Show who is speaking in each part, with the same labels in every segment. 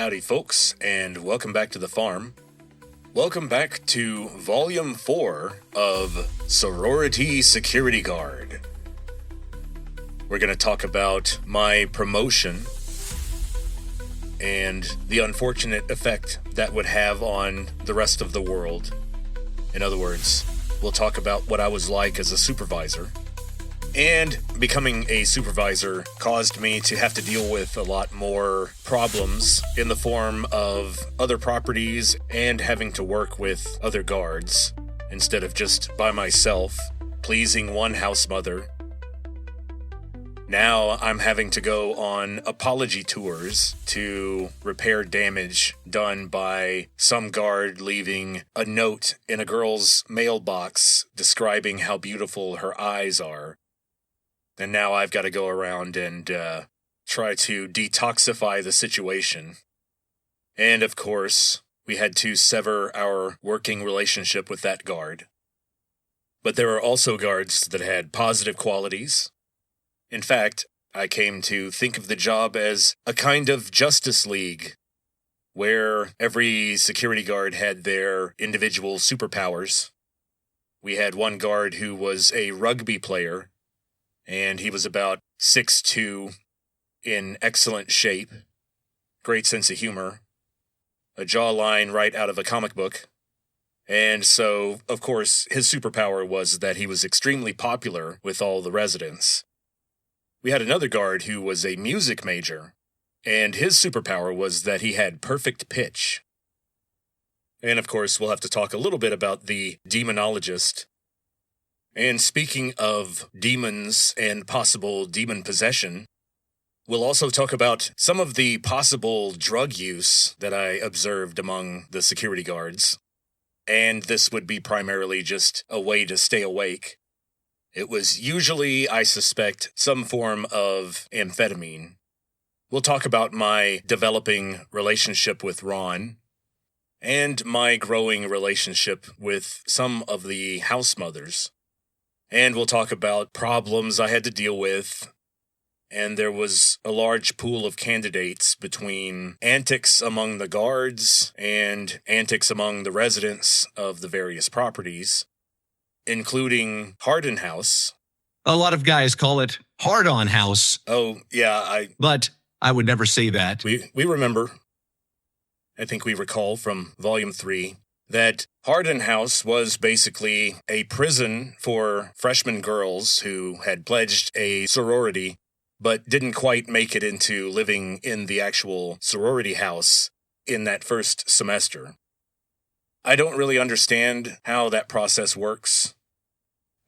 Speaker 1: Howdy folks, and welcome back to the farm. Welcome back to Volume 4 of Sorority Security Guard. We're going to talk about my promotion and the unfortunate effect that would have on the rest of the world. In other words, we'll talk about what I was like as a supervisor. And becoming a supervisor caused me to have to deal with a lot more problems in the form of other properties and having to work with other guards instead of just by myself, pleasing one house mother. Now I'm having to go on apology tours to repair damage done by some guard leaving a note in a girl's mailbox describing how beautiful her eyes are. And now I've got to go around and try to detoxify the situation. And of course, we had to sever our working relationship with that guard. But there are also guards that had positive qualities. In fact, I came to think of the job as a kind of Justice League, where every security guard had their individual superpowers. We had one guard who was a rugby player, and he was about 6'2", in excellent shape, great sense of humor, a jawline right out of a comic book. And so, of course, his superpower was that he was extremely popular with all the residents. We had another guard who was a music major, and his superpower was that he had perfect pitch. And of course, we'll have to talk a little bit about the demonologist. And speaking of demons and possible demon possession, we'll also talk about some of the possible drug use that I observed among the security guards. And this would be primarily just a way to stay awake. It was usually, I suspect, some form of amphetamine. We'll talk about my developing relationship with Ron, and my growing relationship with some of the house mothers. And we'll talk about problems I had to deal with. And there was a large pool of candidates between antics among the guards and antics among the residents of the various properties, including Hardin House.
Speaker 2: A lot of guys call it hard-on house.
Speaker 1: Oh, yeah,
Speaker 2: But I would never say that.
Speaker 1: We remember. I think we recall from Volume 3. That Hardin House was basically a prison for freshman girls who had pledged a sorority, but didn't quite make it into living in the actual sorority house in that first semester. I don't really understand how that process works.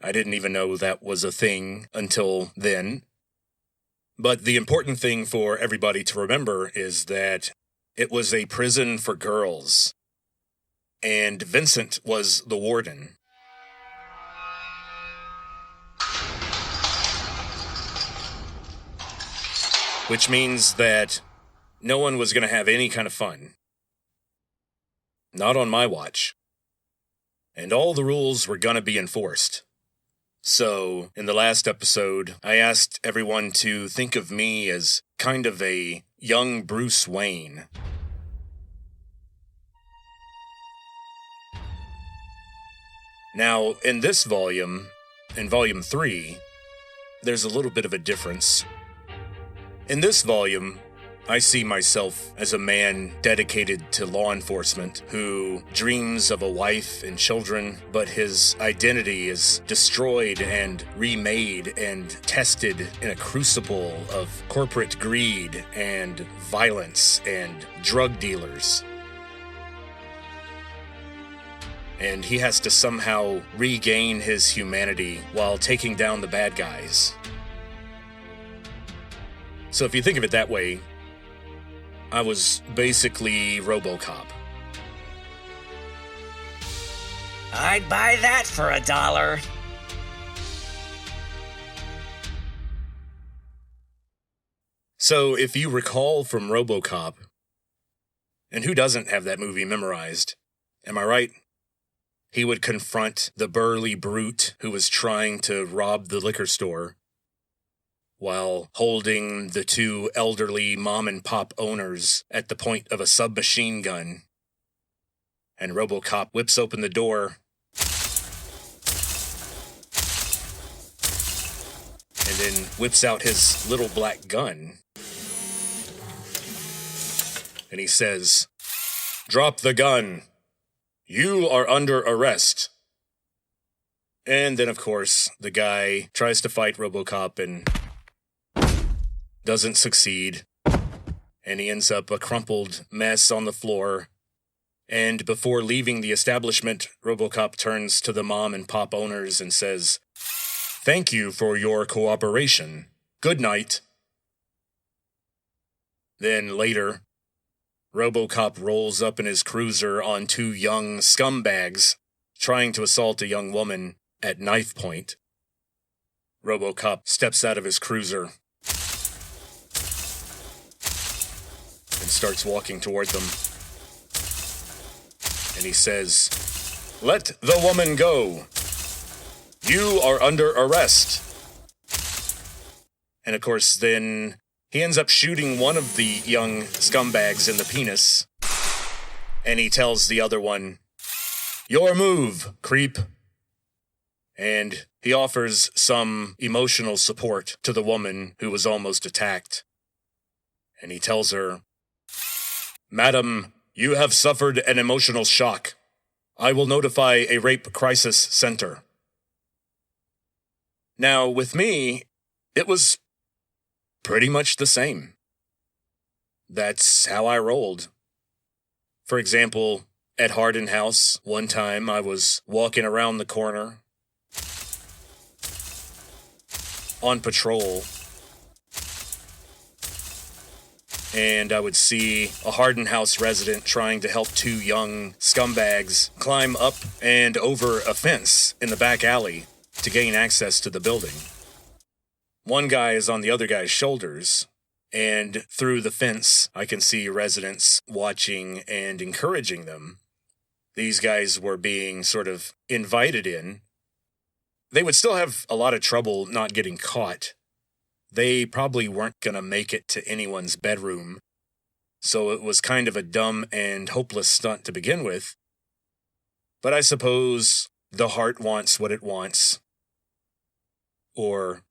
Speaker 1: I didn't even know that was a thing until then. But the important thing for everybody to remember is that it was a prison for girls. And Vincent was the warden. Which means that no one was going to have any kind of fun. Not on my watch. And all the rules were going to be enforced. So, in the last episode, I asked everyone to think of me as kind of a young Bruce Wayne. Now, in this volume, in Volume 3, there's a little bit of a difference. In this volume, I see myself as a man dedicated to law enforcement who dreams of a wife and children, but his identity is destroyed and remade and tested in a crucible of corporate greed and violence and drug dealers. And he has to somehow regain his humanity while taking down the bad guys. So if you think of it that way, I was basically RoboCop.
Speaker 3: I'd buy that for $1.
Speaker 1: So if you recall from RoboCop, and who doesn't have that movie memorized, am I right? He would confront the burly brute who was trying to rob the liquor store. while holding the two elderly mom-and-pop owners at the point of a submachine gun. And RoboCop whips open the door and then whips out his little black gun. And he says, "Drop the gun. You are under arrest." And then, of course, the guy tries to fight RoboCop and doesn't succeed. And he ends up a crumpled mess on the floor. And before leaving the establishment, RoboCop turns to the mom and pop owners and says, "Thank you for your cooperation. Good night." Then later, RoboCop rolls up in his cruiser on two young scumbags trying to assault a young woman at knife point. RoboCop steps out of his cruiser and starts walking toward them. And he says, "Let the woman go. You are under arrest." And of course, then he ends up shooting one of the young scumbags in the penis. And he tells the other one, "Your move, creep." And he offers some emotional support to the woman who was almost attacked. And he tells her, "Madam, you have suffered an emotional shock. I will notify a rape crisis center." Now, with me, it was pretty much the same. That's how I rolled. For example, at Hardin House, one time I was walking around the corner on patrol, and I would see a Hardin House resident trying to help two young scumbags climb up and over a fence in the back alley to gain access to the building. One guy is on the other guy's shoulders, and through the fence, I can see residents watching and encouraging them. These guys were being sort of invited in. They would still have a lot of trouble not getting caught. They probably weren't going to make it to anyone's bedroom, so it was kind of a dumb and hopeless stunt to begin with. But I suppose the heart wants what it wants. Or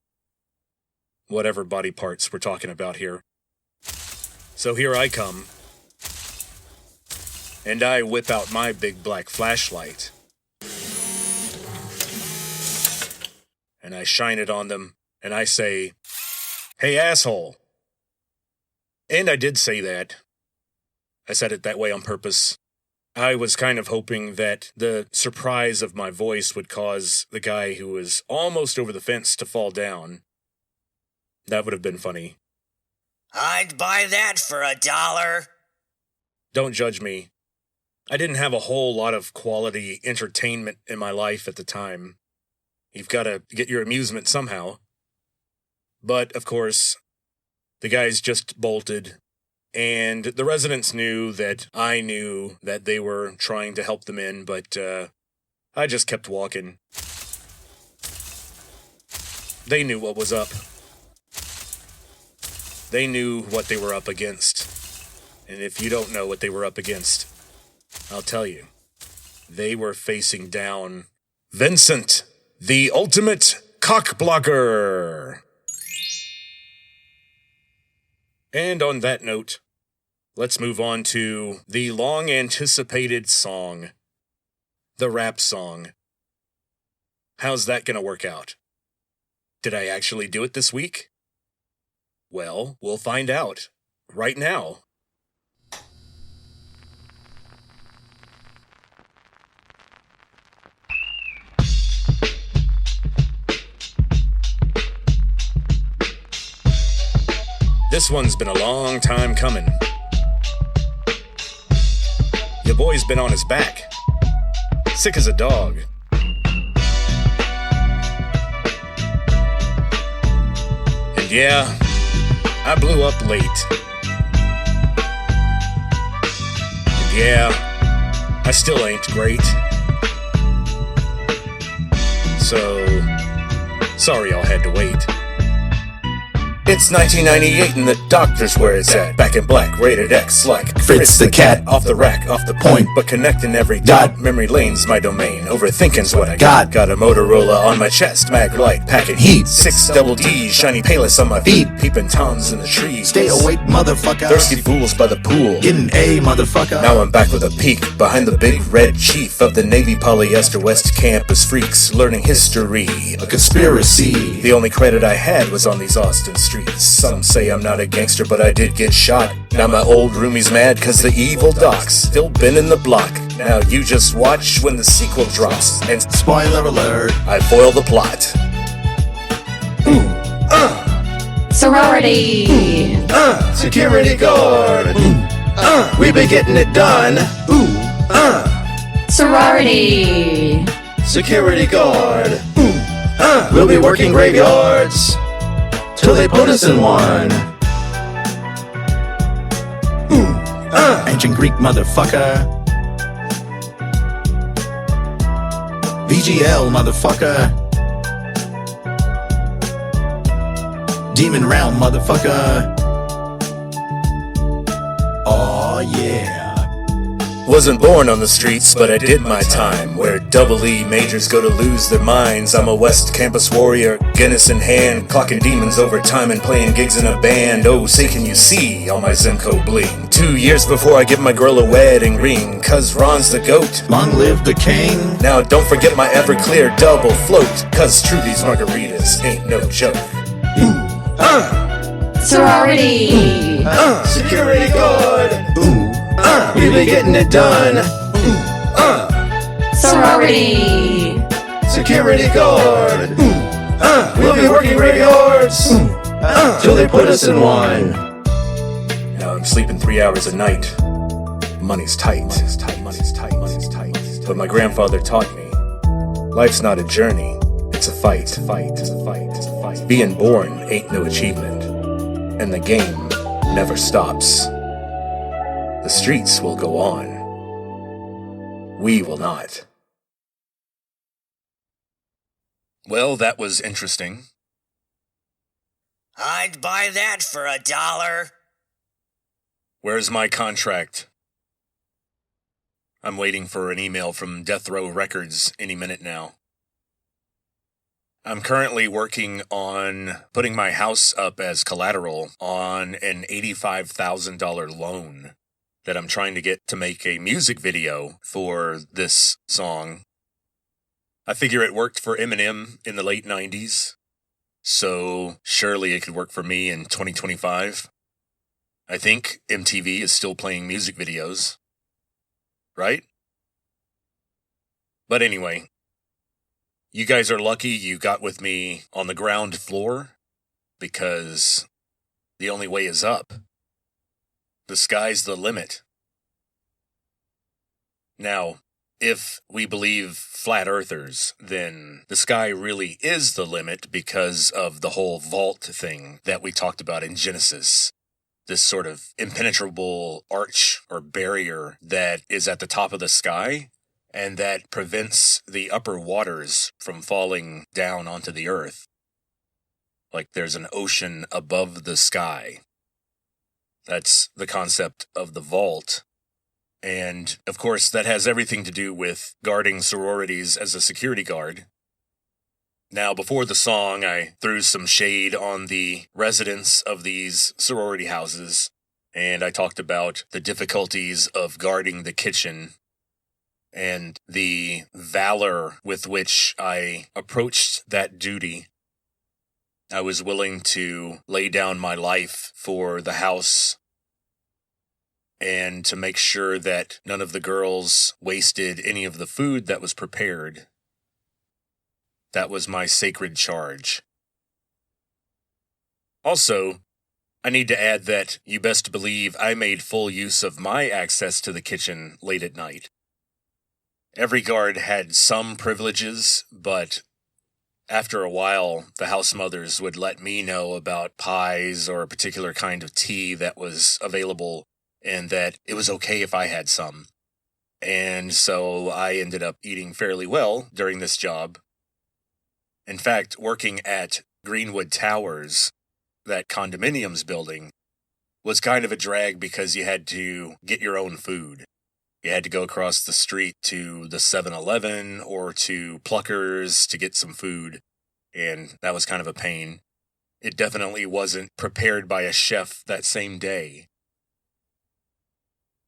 Speaker 1: whatever body parts we're talking about here. So here I come, and I whip out my big black flashlight, and I shine it on them, and I say, "Hey, asshole." And I did say that. I said it that way on purpose. I was kind of hoping that the surprise of my voice would cause the guy who was almost over the fence to fall down. That would have been funny.
Speaker 3: I'd buy that for $1.
Speaker 1: Don't judge me. I didn't have a whole lot of quality entertainment in my life at the time. You've got to get your amusement somehow. But, of course, the guys just bolted, and the residents knew that I knew that they were trying to help them in, but I just kept walking. They knew what was up. They knew what they were up against. And if you don't know what they were up against, I'll tell you. They were facing down Vincent, the ultimate cockblocker. And on that note, let's move on to the long-anticipated song, the rap song. How's that gonna work out? Did I actually do it this week? Well, we'll find out right now. This one's been a long time coming. Your boy's been on his back, sick as a dog. And yeah, I blew up late. And yeah, I still ain't great. So, sorry y'all had to wait. It's 1998 and the doctor's where it's at. Back in black, rated X, like
Speaker 4: Fritz the cat.
Speaker 1: Off the rack, off the point, but connecting every dot. Memory lane's my domain, overthinking's what I got. Got a Motorola on my chest, mag light, packing heat. 6 double D's, shiny payless on my feet. Peeping toms in the trees.
Speaker 4: Stay awake, motherfucker.
Speaker 1: Thirsty fools by the pool.
Speaker 4: Getting A, motherfucker.
Speaker 1: Now I'm back with a peek behind the big red chief of the Navy Polyester West Campus freaks, learning history.
Speaker 4: A conspiracy.
Speaker 1: The only credit I had was on these Austin streets. Some say I'm not a gangster, but I did get shot. Now my old roomie's mad cause the evil doc's still been in the block. Now you just watch when the sequel drops. And
Speaker 4: spoiler alert,
Speaker 1: I foil the plot.
Speaker 5: Sorority.
Speaker 4: Security guard. We been getting it done.
Speaker 5: Sorority.
Speaker 4: Security guard. We'll be working graveyards till they put us in one. Ancient Greek motherfucker. VGL motherfucker. Demon Realm motherfucker. Aw yeah.
Speaker 1: Wasn't born on the streets, but I did my time. Where double E majors go to lose their minds. I'm a West Campus warrior, Guinness in hand, clocking demons over time and playing gigs in a band. Oh, say can you see all my Zemco bling? 2 years before I give my girl a wedding ring, cause Ron's the goat.
Speaker 4: Long live the king.
Speaker 1: Now don't forget my Everclear double float, cause Trudy's margaritas ain't no joke.
Speaker 5: Sorority.
Speaker 4: Security guard. We be getting it done.
Speaker 5: Sorority.
Speaker 4: Security guard. We'll be working graveyards till they put us in one.
Speaker 1: Now I'm sleeping 3 hours a night. Money's tight. But my grandfather taught me, life's not a journey, it's a fight. Being born ain't no achievement, and the game never stops. The streets will go on. We will not. Well, that was interesting.
Speaker 3: I'd buy that for $1.
Speaker 1: Where's my contract? I'm waiting for an email from Death Row Records any minute now. I'm currently working on putting my house up as collateral on an $85,000 loan that I'm trying to get to make a music video for this song. I figure it worked for Eminem in the late 90s, so surely it could work for me in 2025. I think MTV is still playing music videos, right? But anyway, you guys are lucky you got with me on the ground floor, because the only way is up. The sky's the limit. Now, if we believe flat earthers, then the sky really is the limit because of the whole vault thing that we talked about in Genesis. This sort of impenetrable arch or barrier that is at the top of the sky and that prevents the upper waters from falling down onto the earth. Like there's an ocean above the sky. That's the concept of the vault. And, of course, that has everything to do with guarding sororities as a security guard. Now, before the song, I threw some shade on the residents of these sorority houses, and I talked about the difficulties of guarding the kitchen and the valor with which I approached that duty. I was willing to lay down my life for the house and to make sure that none of the girls wasted any of the food that was prepared. That was my sacred charge. Also, I need to add that you best believe I made full use of my access to the kitchen late at night. Every guard had some privileges, but after a while, the house mothers would let me know about pies or a particular kind of tea that was available and that it was okay if I had some. And so I ended up eating fairly well during this job. In fact, working at Greenwood Towers, that condominiums building was kind of a drag because you had to get your own food. You had to go across the street to the 7-Eleven or to Pluckers to get some food, and that was kind of a pain. It definitely wasn't prepared by a chef that same day.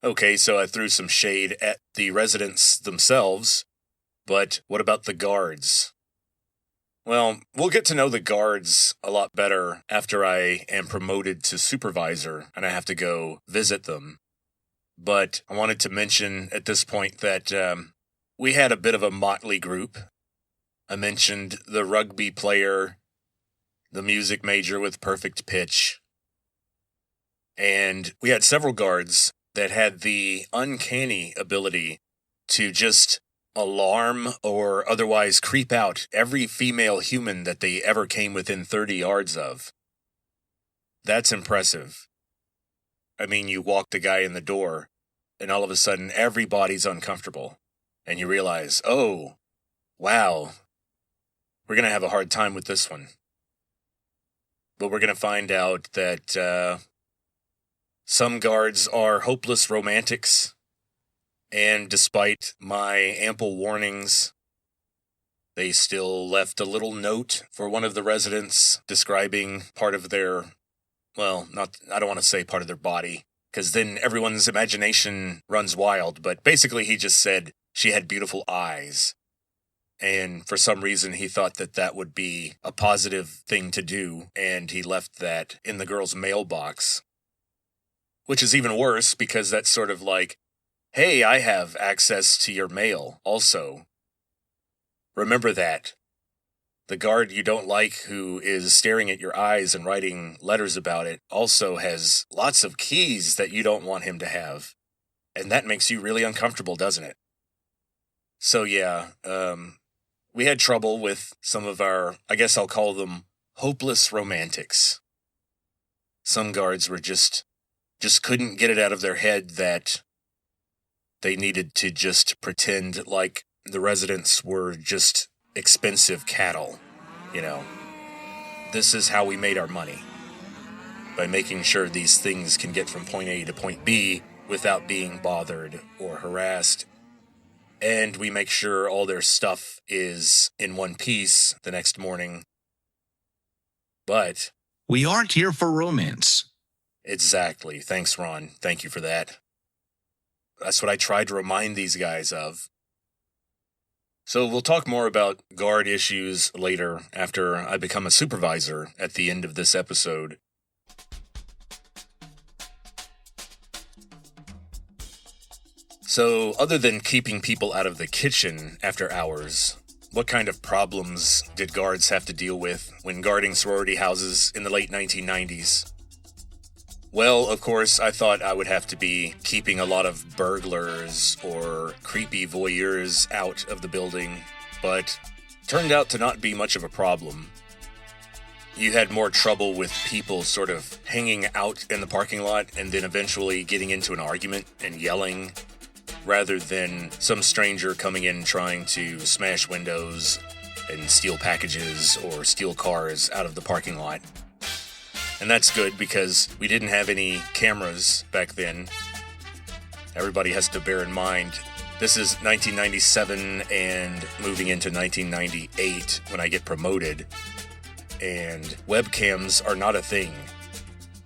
Speaker 1: Okay, so I threw some shade at the residents themselves, but what about the guards? Well, we'll get to know the guards a lot better after I am promoted to supervisor and I have to go visit them. But I wanted to mention at this point that we had a bit of a motley group. I mentioned the rugby player, the music major with perfect pitch, and we had several guards that had the uncanny ability to just alarm or otherwise creep out every female human that they ever came within 30 yards of. That's impressive. I mean, you walk the guy in the door, and all of a sudden everybody's uncomfortable, and you realize, oh, wow, we're going to have a hard time with this one. But we're going to find out that some guards are hopeless romantics, and despite my ample warnings, they still left a little note for one of the residents describing part of their, well, I don't want to say part of their body, because then everyone's imagination runs wild, but basically he just said she had beautiful eyes. And for some reason he thought that that would be a positive thing to do, and he left that in the girl's mailbox. Which is even worse, because that's sort of like, hey, I have access to your mail also. Remember that. The guard you don't like who is staring at your eyes and writing letters about it also has lots of keys that you don't want him to have. And that makes you really uncomfortable, doesn't it? So yeah, we had trouble with some of our, I guess I'll call them, hopeless romantics. Some guards were just couldn't get it out of their head that they needed to just pretend like the residents were just expensive cattle, you know. This is how we made our money, by making sure these things can get from point A to point B without being bothered or harassed. And we make sure all their stuff is in one piece the next morning. But
Speaker 2: We aren't here for romance.
Speaker 1: exactly. Thanks, Ron. Thank you for that. That's what I tried to remind these guys of. So we'll talk more about guard issues later after I become a supervisor at the end of this episode. So, other than keeping people out of the kitchen after hours, what kind of problems did guards have to deal with when guarding sorority houses in the late 1990s? Well, of course, I thought I would have to be keeping a lot of burglars or creepy voyeurs out of the building, but turned out to not be much of a problem. You had more trouble with people sort of hanging out in the parking lot and then eventually getting into an argument and yelling, rather than some stranger coming in trying to smash windows and steal packages or steal cars out of the parking lot. And that's good because we didn't have any cameras back then. Everybody has to bear in mind, this is 1997 and moving into 1998 when I get promoted. And webcams are not a thing.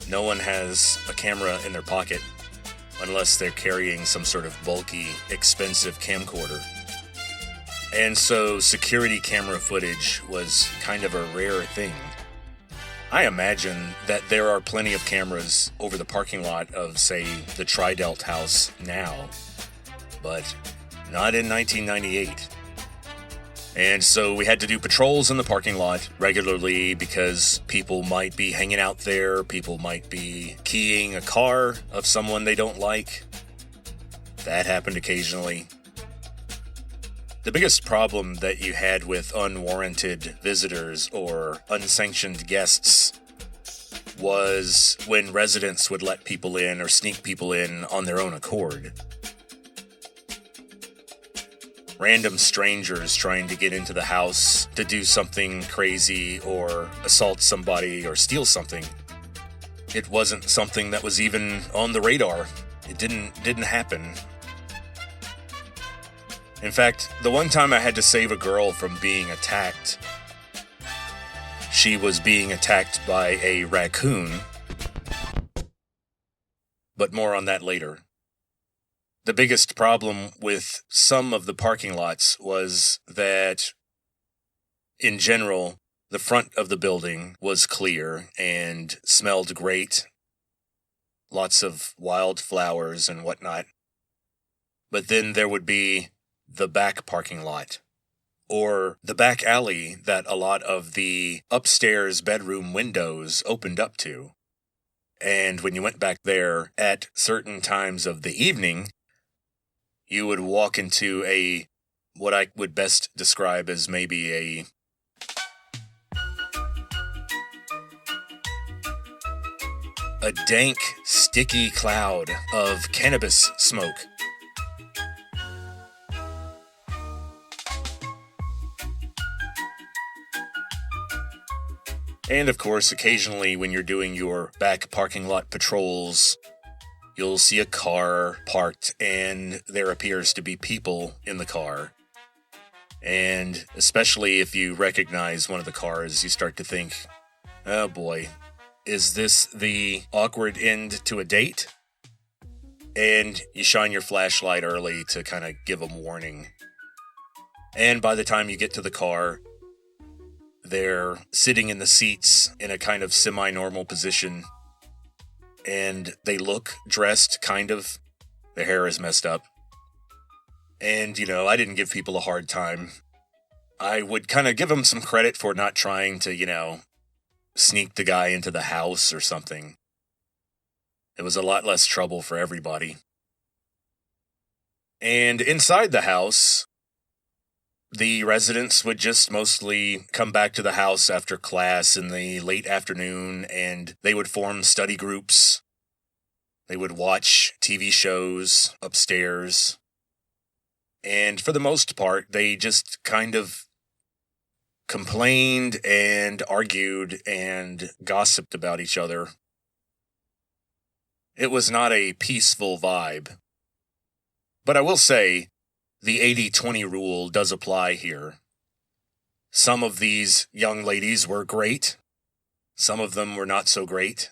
Speaker 1: No one has a camera in their pocket unless they're carrying some sort of bulky, expensive camcorder. And so security camera footage was kind of a rare thing. I imagine that there are plenty of cameras over the parking lot of, say, the Tridelt house now, but not in 1998. And so we had to do patrols in the parking lot regularly because people might be hanging out there, people might be keying a car of someone they don't like. That happened occasionally. The biggest problem that you had with unwarranted visitors or unsanctioned guests was when residents would let people in or sneak people in on their own accord. random strangers trying to get into the house to do something crazy or assault somebody or steal something. It wasn't something that was even on the radar. It didn't happen. In fact, the one time I had to save a girl from being attacked, she was being attacked by a raccoon. But more on that later. The biggest problem with some of the parking lots was that, in general, the front of the building was clear and smelled great. Lots of wildflowers and whatnot. But then there would be the back parking lot, or the back alley that a lot of the upstairs bedroom windows opened up to. And when you went back there at certain times of the evening, you would walk into what I would best describe as maybe a dank, sticky cloud of cannabis smoke. And of course, occasionally when you're doing your back parking lot patrols, you'll see a car parked and there appears to be people in the car. And especially if you recognize one of the cars, you start to think, oh boy, is this the awkward end to a date? And you shine your flashlight early to kind of give them warning. And by the time you get to the car, they're sitting in the seats in a kind of semi-normal position. And they look dressed, kind of. Their hair is messed up. And, I didn't give people a hard time. I would kind of give them some credit for not trying to, sneak the guy into the house or something. It was a lot less trouble for everybody. And inside the house, the residents would just mostly come back to the house after class in the late afternoon, and they would form study groups. They would watch TV shows upstairs. And for the most part, they just kind of complained and argued and gossiped about each other. It was not a peaceful vibe. But I will say, the 80-20 rule does apply here. Some of these young ladies were great. Some of them were not so great.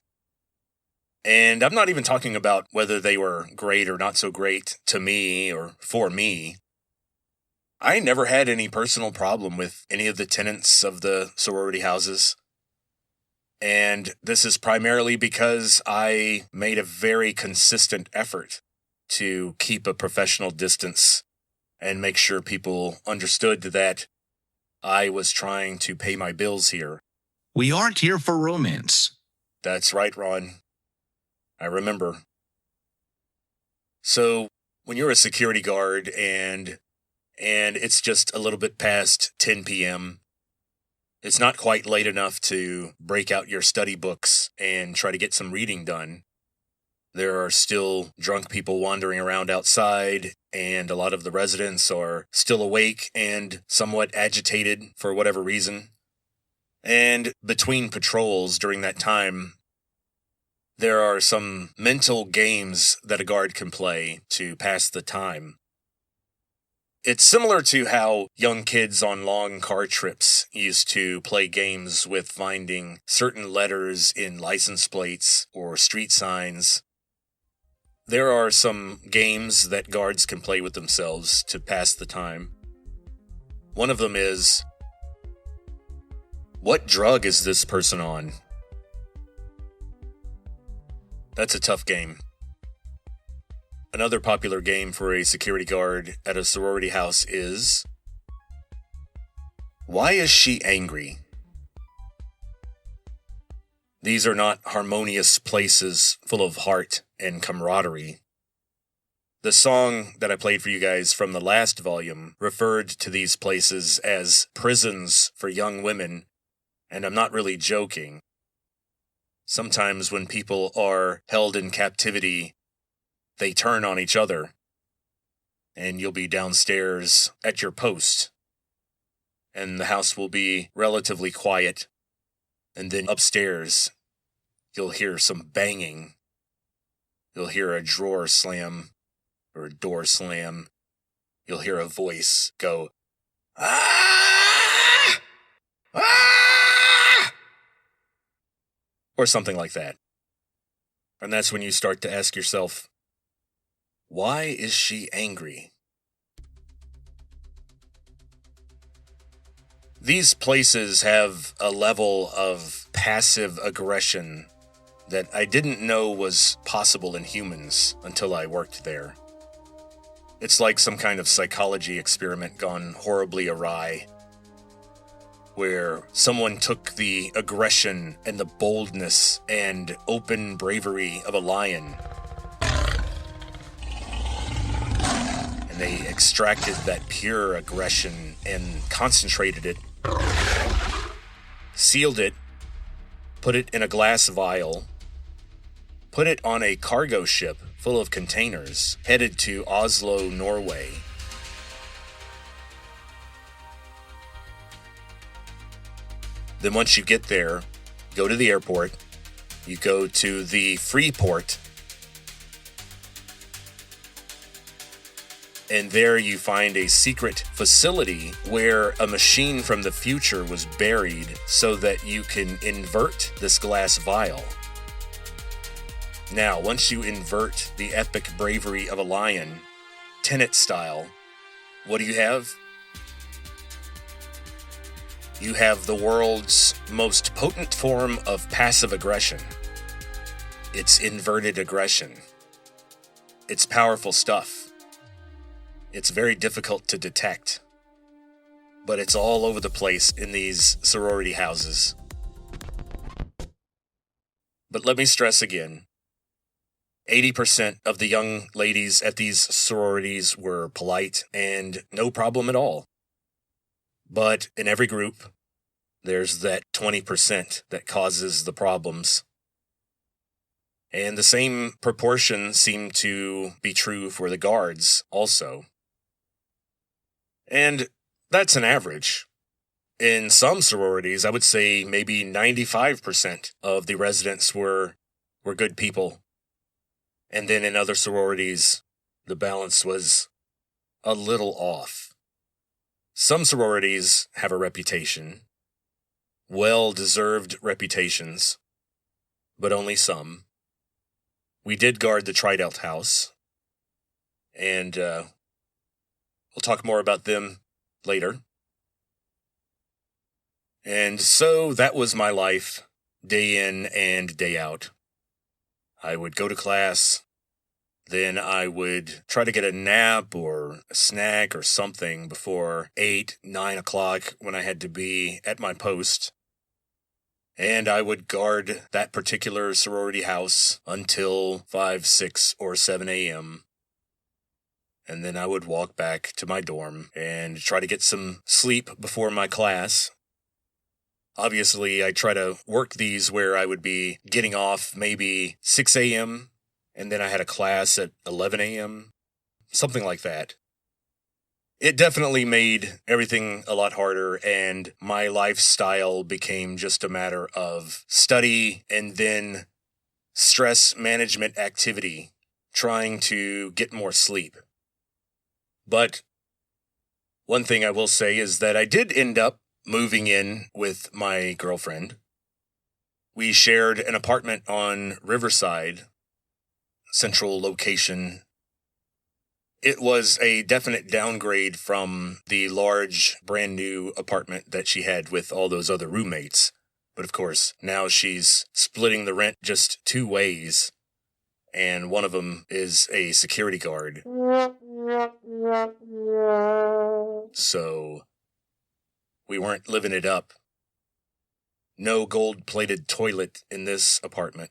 Speaker 1: And I'm not even talking about whether they were great or not so great to me or for me. I never had any personal problem with any of the tenants of the sorority houses. And this is primarily because I made a very consistent effort to keep a professional distance and make sure people understood that I was trying to pay my bills here.
Speaker 2: We aren't here for romance.
Speaker 1: That's right, Ron. I remember. So, when you're a security guard and it's just a little bit past 10 p.m., it's not quite late enough to break out your study books and try to get some reading done. There are still drunk people wandering around outside, and a lot of the residents are still awake and somewhat agitated for whatever reason. And between patrols during that time, there are some mental games that a guard can play to pass the time. It's similar to how young kids on long car trips used to play games with finding certain letters in license plates or street signs. There are some games that guards can play with themselves to pass the time. One of them is, what drug is this person on? That's a tough game. Another popular game for a security guard at a sorority house is, why is she angry? These are not harmonious places full of heart and camaraderie. The song that I played for you guys from the last volume referred to these places as prisons for young women, and I'm not really joking. Sometimes when people are held in captivity, they turn on each other. and you'll be downstairs at your post. And the house will be relatively quiet. And then upstairs, you'll hear some banging. You'll hear a drawer slam or a door slam. You'll hear a voice go, "Ah! Ah!" Or something like that. And that's when you start to ask yourself, why is she angry? These places have a level of passive aggression that I didn't know was possible in humans until I worked there. It's like some kind of psychology experiment gone horribly awry, where someone took the aggression and the boldness and open bravery of a lion, and they extracted that pure aggression and concentrated it, sealed it, put it in a glass vial, put it on a cargo ship full of containers headed to Oslo, Norway. Then once you get there, go to the airport, you go to the free port, and there you find a secret facility where a machine from the future was buried so that you can invert this glass vial. Now, once you invert the epic bravery of a lion, Tenet style, what do you have? You have the world's most potent form of passive aggression. It's inverted aggression. It's powerful stuff. It's very difficult to detect. But it's all over the place in these sorority houses. But let me stress again, 80% of the young ladies at these sororities were polite and no problem at all. But in every group, there's that 20% that causes the problems. And the same proportion seemed to be true for the guards also. And that's an average. In some sororities, I would say maybe 95% of the residents were good people. And then in other sororities, the balance was a little off. Some sororities have a reputation, well-deserved reputations, but only some. We did guard the Triedelt house, and we'll talk more about them later. And so that was my life, day in and day out. I would go to class, then I would try to get a nap or a snack or something before 8, 9 o'clock when I had to be at my post. And I would guard that particular sorority house until 5, 6, or 7 a.m. And then I would walk back to my dorm and try to get some sleep before my class. Obviously, I try to work these where I would be getting off maybe 6 a.m., and then I had a class at 11 a.m., something like that. It definitely made everything a lot harder, and my lifestyle became just a matter of study and then stress management activity, trying to get more sleep. But one thing I will say is that I did end up moving in with my girlfriend. We shared an apartment on Riverside, central location. It was a definite downgrade from the large, brand new apartment that she had with all those other roommates. But of course, now she's splitting the rent just 2 ways, and one of them is a security guard. So, we weren't living it up. No gold-plated toilet in this apartment.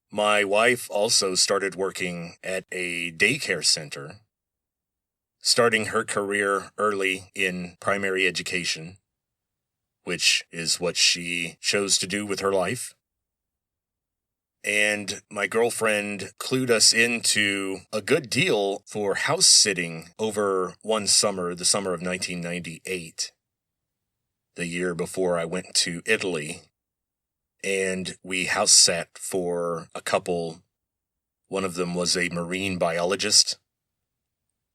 Speaker 1: My wife also started working at a daycare center, starting her career early in primary education, which is what she chose to do with her life. and my girlfriend clued us into a good deal for house sitting over one summer, the summer of 1998, the year before I went to Italy. And we house sat for a couple. One of them was a marine biologist,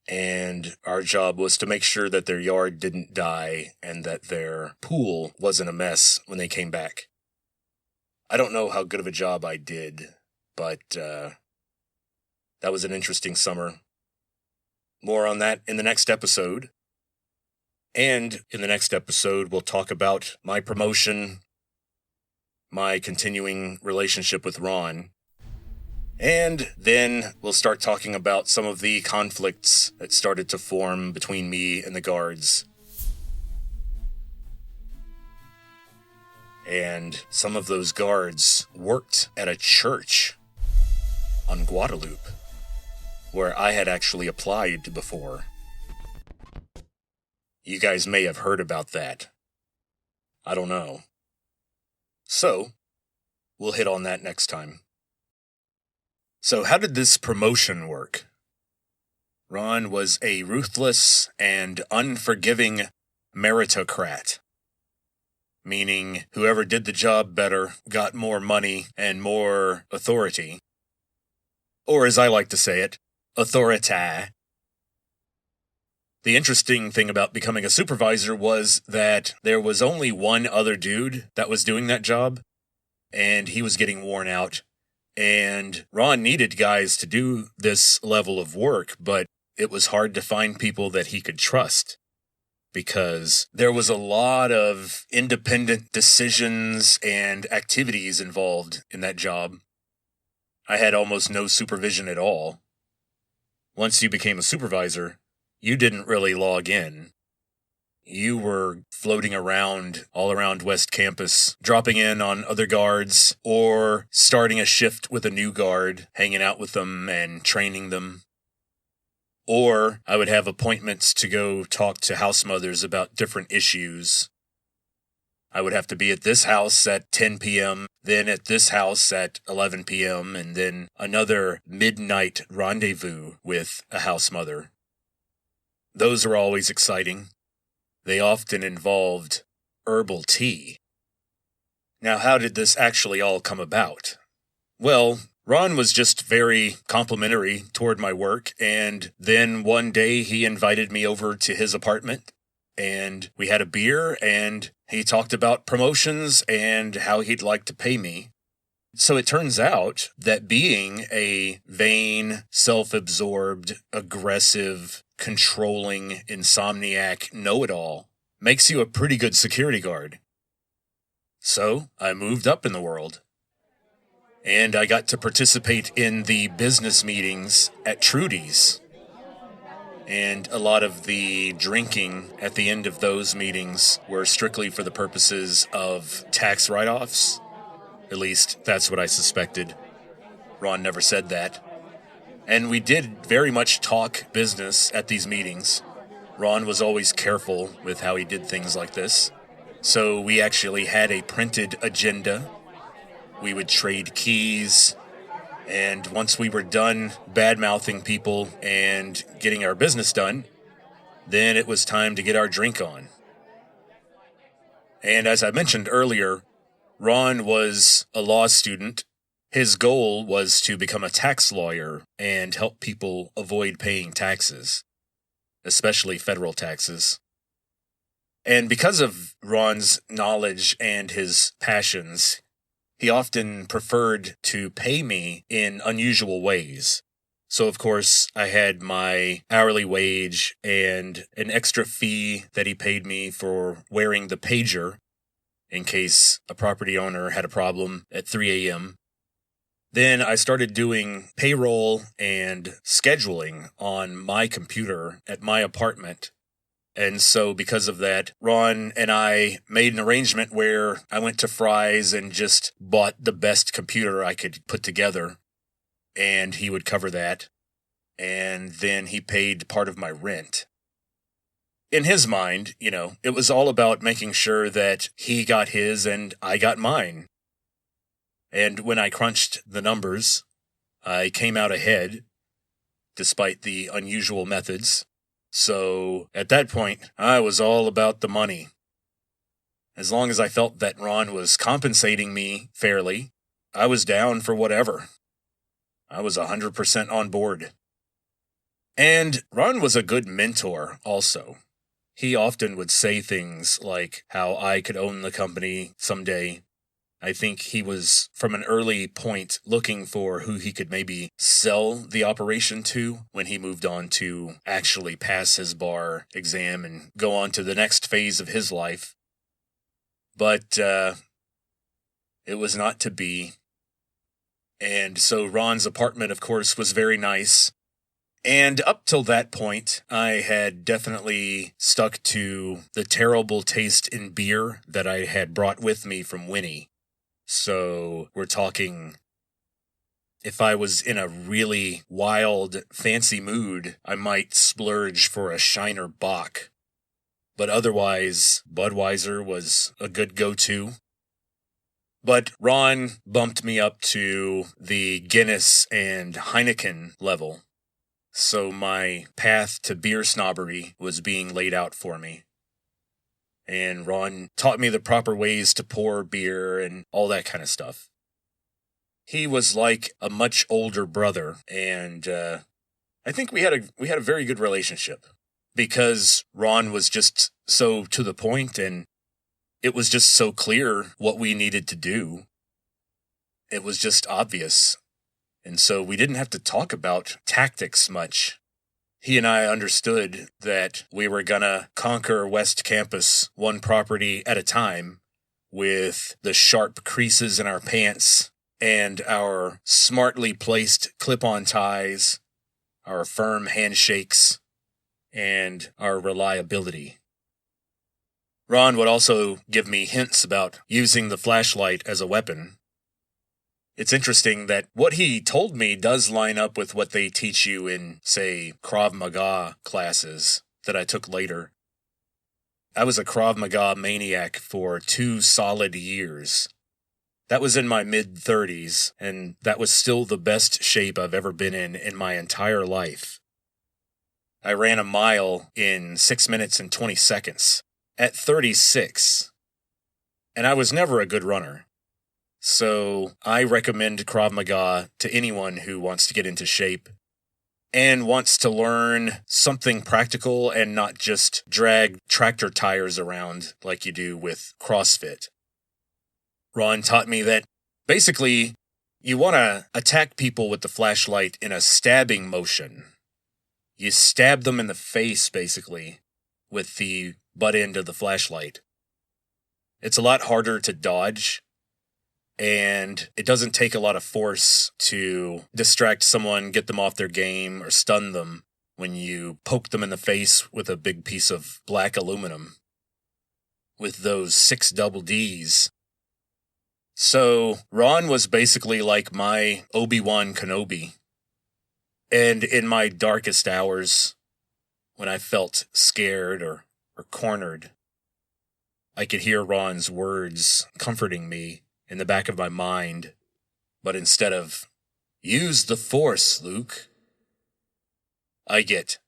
Speaker 1: and our job was to make sure that their yard didn't die and that their pool wasn't a mess when they came back. I don't know how good of a job I did, but that was an interesting summer. More on that in the next episode. And in the next episode, we'll talk about my promotion, my continuing relationship with Ron, and then we'll start talking about some of the conflicts that started to form between me and the guards. And some of those guards worked at a church on Guadalupe, where I had actually applied before. You guys may have heard about that. I don't know. So, we'll hit on that next time. So how did this promotion work? Ron was a ruthless and unforgiving meritocrat, meaning whoever did the job better got more money and more authority. Or as I like to say it, authority. The interesting thing about becoming a supervisor was that there was only one other dude that was doing that job, and he was getting worn out. And Ron needed guys to do this level of work, but it was hard to find people that he could trust because there was a lot of independent decisions and activities involved in that job. I had almost no supervision at all. Once you became a supervisor, you didn't really log in. You were floating around all around West Campus, dropping in on other guards, or starting a shift with a new guard, hanging out with them and training them. Or I would have appointments to go talk to house mothers about different issues. I would have to be at this house at 10 p.m., then at this house at 11 p.m., and then another midnight rendezvous with a house mother. Those are always exciting. They often involved herbal tea. Now, how did this actually all come about? Well, Ron was just very complimentary toward my work, and then one day he invited me over to his apartment, and we had a beer, and he talked about promotions and how he'd like to pay me. So it turns out that being a vain, self-absorbed, aggressive, controlling, insomniac know-it-all makes you a pretty good security guard. So I moved up in the world. And I got to participate in the business meetings at Trudy's. And a lot of the drinking at the end of those meetings were strictly for the purposes of tax write-offs. At least, that's what I suspected. Ron never said that. And we did very much talk business at these meetings. Ron was always careful with how he did things like this. So we actually had a printed agenda. We would trade keys. And once we were done bad-mouthing people and getting our business done, then it was time to get our drink on. And as I mentioned earlier, Ron was a law student. His goal was to become a tax lawyer and help people avoid paying taxes, especially federal taxes. And because of Ron's knowledge and his passions, he often preferred to pay me in unusual ways. So, of course, I had my hourly wage and an extra fee that he paid me for wearing the pager in case a property owner had a problem at 3 a.m. Then I started doing payroll and scheduling on my computer at my apartment. And so because of that, Ron and I made an arrangement where I went to Fry's and just bought the best computer I could put together. And he would cover that. And then he paid part of my rent. In his mind, it was all about making sure that he got his and I got mine. And when I crunched the numbers, I came out ahead, despite the unusual methods. So at that point, I was all about the money. As long as I felt that Ron was compensating me fairly, I was down for whatever. I was 100% on board. And Ron was a good mentor also. He often would say things like how I could own the company someday. I think he was, from an early point, looking for who he could maybe sell the operation to when he moved on to actually pass his bar exam and go on to the next phase of his life. But it was not to be. And so Ron's apartment, of course, was very nice. And up till that point, I had definitely stuck to the terrible taste in beer that I had brought with me from Winnie. So we're talking, if I was in a really wild, fancy mood, I might splurge for a Shiner Bock. But otherwise, Budweiser was a good go-to. But Ron bumped me up to the Guinness and Heineken level. So my path to beer snobbery was being laid out for me. And Ron taught me the proper ways to pour beer and all that kind of stuff. He was like a much older brother, and I think we had a very good relationship because Ron was just so to the point, and it was just so clear what we needed to do. It was just obvious. And so we didn't have to talk about tactics much. He and I understood that we were gonna conquer West Campus one property at a time with the sharp creases in our pants and our smartly placed clip-on ties, our firm handshakes, and our reliability. Ron would also give me hints about using the flashlight as a weapon. It's interesting that what he told me does line up with what they teach you in, say, Krav Maga classes that I took later. I was a Krav Maga maniac for 2 solid years. That was in my mid-30s, and that was still the best shape I've ever been in my entire life. I ran a mile in 6 minutes and 20 seconds at 36, and I was never a good runner. So I recommend Krav Maga to anyone who wants to get into shape and wants to learn something practical and not just drag tractor tires around like you do with CrossFit. Ron taught me that basically you want to attack people with the flashlight in a stabbing motion. You stab them in the face, basically, with the butt end of the flashlight. It's a lot harder to dodge, and it doesn't take a lot of force to distract someone, get them off their game, or stun them when you poke them in the face with a big piece of black aluminum with those 6 double Ds. So Ron was basically like my Obi-Wan Kenobi. And in my darkest hours, when I felt scared or cornered, I could hear Ron's words comforting me in the back of my mind, but instead of, "Use the Force, Luke," I get,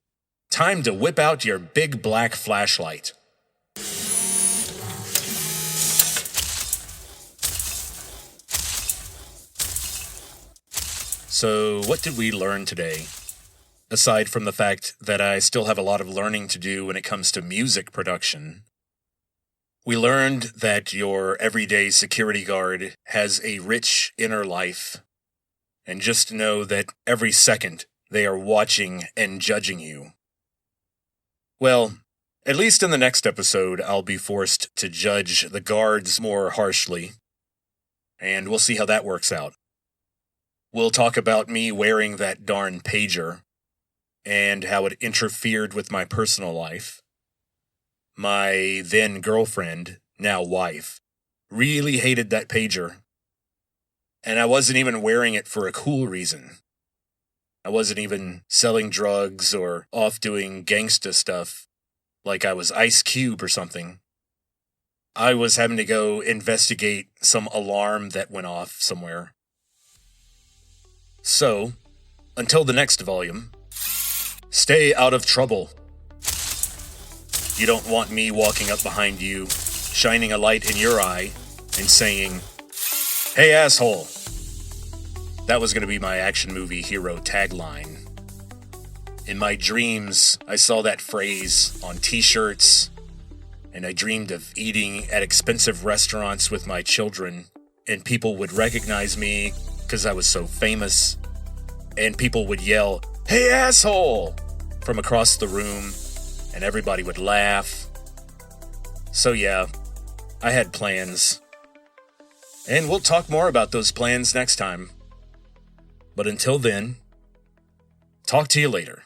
Speaker 1: "Time to whip out your big black flashlight." So, what did we learn today? Aside from the fact that I still have a lot of learning to do when it comes to music production, we learned that your everyday security guard has a rich inner life, and just know that every second they are watching and judging you. Well, at least in the next episode, I'll be forced to judge the guards more harshly, and we'll see how that works out. We'll talk about me wearing that darn pager, and how it interfered with my personal life. My then girlfriend, now wife, really hated that pager. And I wasn't even wearing it for a cool reason. I wasn't even selling drugs or off doing gangsta stuff like I was Ice Cube or something. I was having to go investigate some alarm that went off somewhere. So, until the next volume, stay out of trouble. You don't want me walking up behind you, shining a light in your eye, and saying, "Hey, asshole." That was going to be my action movie hero tagline. In my dreams, I saw that phrase on t-shirts, and I dreamed of eating at expensive restaurants with my children, and people would recognize me because I was so famous, and people would yell, "Hey, asshole," from across the room, and everybody would laugh. So yeah, I had plans. And we'll talk more about those plans next time. But until then, talk to you later.